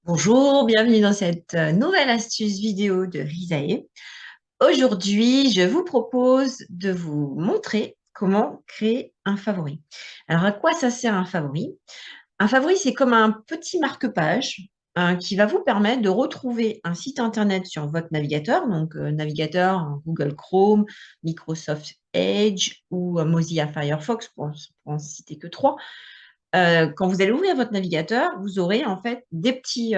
Bonjour, bienvenue dans cette nouvelle astuce vidéo de Risae. Aujourd'hui, je vous propose de vous montrer comment créer un favori. Alors, à quoi ça sert un favori? Un favori, c'est comme un petit marque-page qui va vous permettre de retrouver un site internet sur votre navigateur, donc navigateur Google Chrome, Microsoft Edge ou Mozilla Firefox, pour en citer que trois. Quand vous allez ouvrir votre navigateur, vous aurez en fait des petits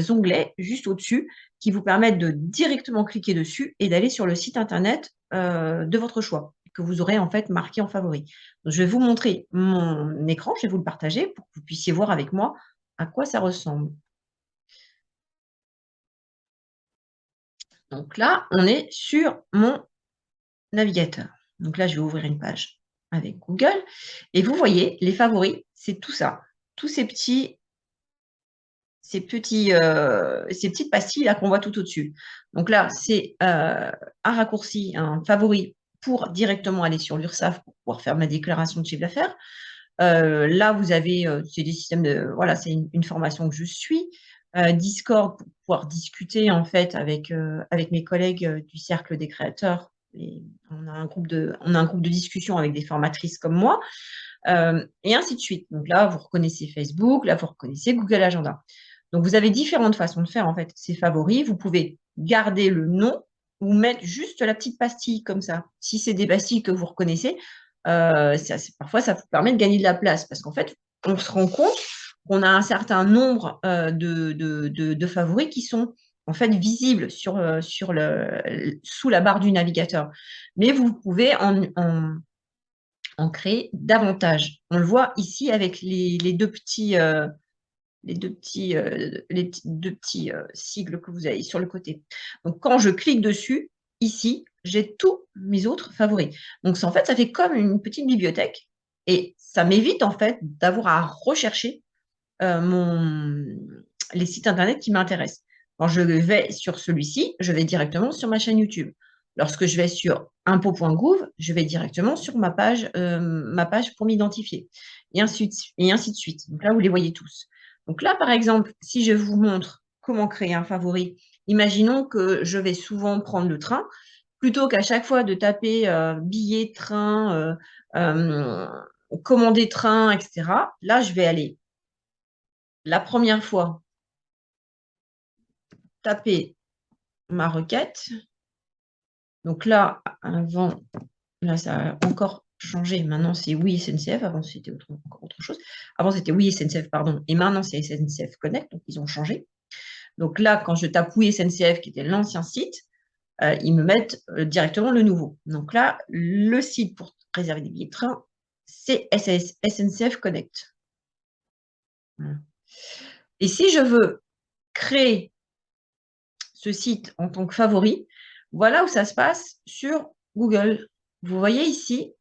onglets juste au-dessus qui vous permettent de directement cliquer dessus et d'aller sur le site internet, de votre choix, que vous aurez en fait marqué en favori. Donc je vais vous montrer mon écran, je vais vous le partager pour que vous puissiez voir avec moi à quoi ça ressemble. Donc là, on est sur mon navigateur. Donc là, je vais ouvrir une page avec Google et vous voyez les favoris, c'est tout ça, tous ces petites pastilles là qu'on voit tout au-dessus. Donc là, c'est un raccourci, un favori pour directement aller sur l'URSSAF pour pouvoir faire ma déclaration de chiffre d'affaires. Là, vous avez, c'est des systèmes de, voilà, c'est une formation que je suis. Discord pour pouvoir discuter en fait avec mes collègues du cercle des créateurs. Et on a un groupe de discussion avec des formatrices comme moi, et ainsi de suite. Donc là, vous reconnaissez Facebook, là, vous reconnaissez Google Agenda. Donc, vous avez différentes façons de faire, en fait, ces favoris. Vous pouvez garder le nom ou mettre juste la petite pastille comme ça. Si c'est des pastilles que vous reconnaissez, parfois, ça vous permet de gagner de la place parce qu'en fait, on se rend compte qu'on a un certain nombre de favoris qui sont en fait visibles sous la barre du navigateur. Mais vous pouvez en créer davantage. On le voit ici avec les deux petits sigles que vous avez sur le côté. Donc, quand je clique dessus, ici, j'ai tous mes autres favoris. Donc, en fait, ça fait comme une petite bibliothèque et ça m'évite en fait d'avoir à rechercher mon, les sites internet qui m'intéressent. Quand je vais sur celui-ci, je vais directement sur ma chaîne YouTube. Lorsque je vais sur impôt.gouv, je vais directement sur ma page pour m'identifier. Et ainsi de suite. Donc là, vous les voyez tous. Donc là, par exemple, si je vous montre comment créer un favori, imaginons que je vais souvent prendre le train. Plutôt qu'à chaque fois de taper billet de train, commander train, etc., là, je vais aller la première fois taper ma requête. Donc là, avant, là, ça a encore changé. Maintenant, c'est oui SNCF. Avant, c'était encore autre chose. Avant, c'était oui SNCF, pardon. Et maintenant, c'est SNCF Connect. Donc, ils ont changé. Donc là, quand je tape oui SNCF, qui était l'ancien site, ils me mettent directement le nouveau. Donc là, le site pour réserver des billets de train, c'est SNCF Connect. Voilà. Et si je veux créer ce site en tant que favori, voilà où ça se passe sur Google. Vous voyez ici,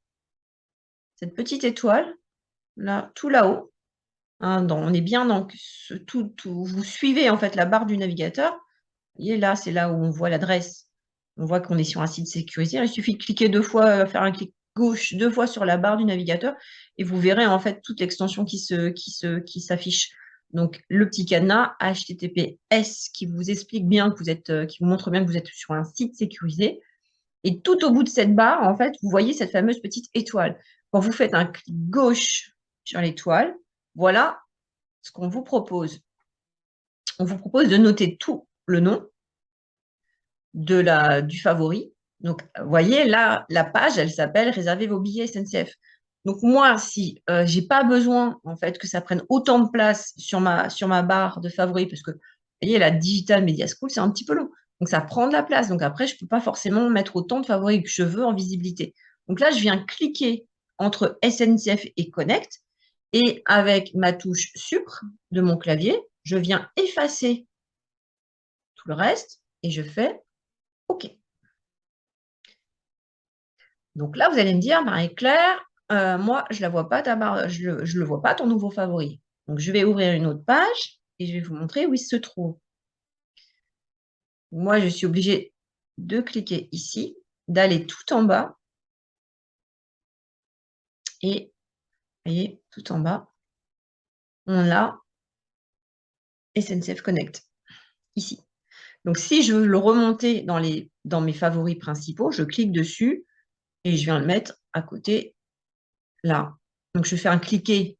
cette petite étoile, là, tout là-haut, hein, on est bien dans vous suivez en fait la barre du navigateur. Vous voyez là, c'est là où on voit l'adresse. On voit qu'on est sur un site sécurisé. Il suffit de cliquer deux fois, faire un clic gauche deux fois sur la barre du navigateur et vous verrez en fait toute l'extension qui s'affiche. Donc le petit cadenas HTTPS qui vous explique bien que vous êtes, qui vous montre bien que vous êtes sur un site sécurisé. Et tout au bout de cette barre, en fait, vous voyez cette fameuse petite étoile. Quand vous faites un clic gauche sur l'étoile, voilà ce qu'on vous propose. On vous propose de noter tout le nom du favori. Donc, vous voyez, là, la page, elle s'appelle Réservez vos billets SNCF. Donc, moi, si je n'ai pas besoin, en fait, que ça prenne autant de place sur ma barre de favoris, parce que, vous voyez, la Digital Media School, c'est un petit peu long. Donc, ça prend de la place. Donc, après, je ne peux pas forcément mettre autant de favoris que je veux en visibilité. Donc là, je viens cliquer entre SNCF et Connect. Et avec ma touche Supre de mon clavier, je viens effacer tout le reste et je fais OK. Donc là, vous allez me dire, Marie-Claire, moi, je la vois pas ta barre, je le vois pas ton nouveau favori. Donc, je vais ouvrir une autre page et je vais vous montrer où il se trouve. Moi, je suis obligée de cliquer ici, d'aller tout en bas et, vous voyez, tout en bas, on l'a SNCF Connect, ici. Donc si je veux le remonter dans mes favoris principaux, je clique dessus et je viens le mettre à côté, là. Donc je fais un cliquer,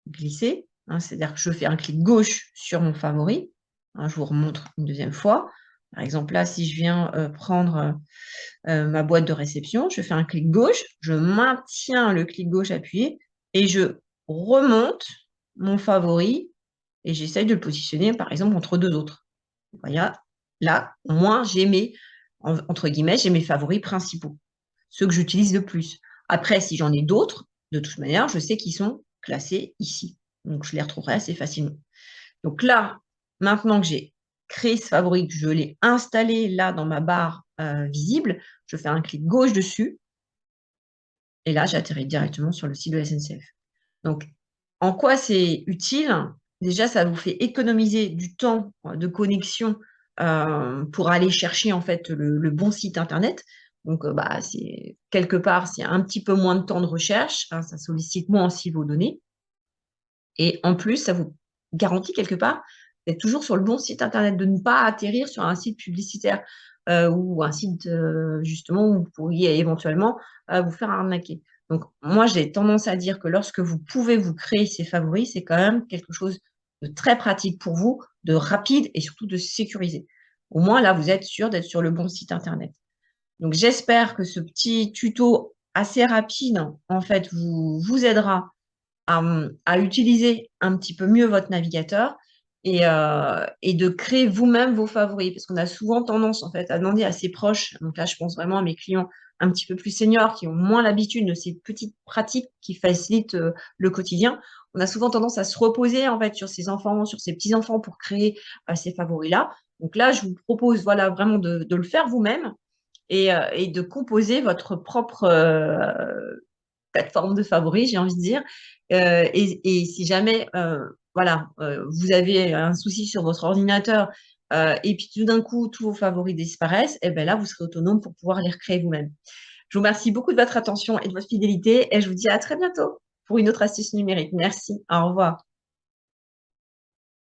glisser, hein, c'est-à-dire que je fais un clic gauche sur mon favori. Hein, je vous remontre une deuxième fois. Par exemple, là, si je viens prendre ma boîte de réception, je fais un clic gauche, je maintiens le clic gauche appuyé et je remonte mon favori et j'essaye de le positionner, par exemple, entre deux autres. Vous voyez, là, au moins, j'ai mes, entre guillemets, j'ai mes favoris principaux, ceux que j'utilise le plus. Après, si j'en ai d'autres, de toute manière, je sais qu'ils sont classés ici. Donc, je les retrouverai assez facilement. Donc là, maintenant que j'ai créé ce favori, que je l'ai installé là dans ma barre visible, je fais un clic gauche dessus et là, j'atterris directement sur le site de la SNCF. Donc, en quoi c'est utile? Déjà, ça vous fait économiser du temps de connexion pour aller chercher en fait le bon site internet. Donc, bah, quelque part, c'est un petit peu moins de temps de recherche, hein, ça sollicite moins aussi vos données. Et en plus, ça vous garantit quelque part d'être toujours sur le bon site internet, de ne pas atterrir sur un site publicitaire ou un site justement où vous pourriez éventuellement vous faire arnaquer. Donc moi, j'ai tendance à dire que lorsque vous pouvez vous créer ces favoris, c'est quand même quelque chose de très pratique pour vous, de rapide et surtout de sécurisé. Au moins, là, vous êtes sûr d'être sur le bon site internet. Donc j'espère que ce petit tuto assez rapide, en fait, vous aidera à utiliser un petit peu mieux votre navigateur et de créer vous-même vos favoris. Parce qu'on a souvent tendance, en fait, à demander à ses proches, donc là, je pense vraiment à mes clients un petit peu plus seniors, qui ont moins l'habitude de ces petites pratiques qui facilitent le quotidien. On a souvent tendance à se reposer, en fait, sur ses enfants, sur ses petits-enfants pour créer ces favoris-là. Donc là, je vous propose, voilà, vraiment de le faire vous-même et de composer votre propre plateforme de favoris, j'ai envie de dire. Et si jamais, voilà, vous avez un souci sur votre ordinateur et puis tout d'un coup, tous vos favoris disparaissent, et bien là, vous serez autonome pour pouvoir les recréer vous-même. Je vous remercie beaucoup de votre attention et de votre fidélité et je vous dis à très bientôt pour une autre astuce numérique. Merci, au revoir.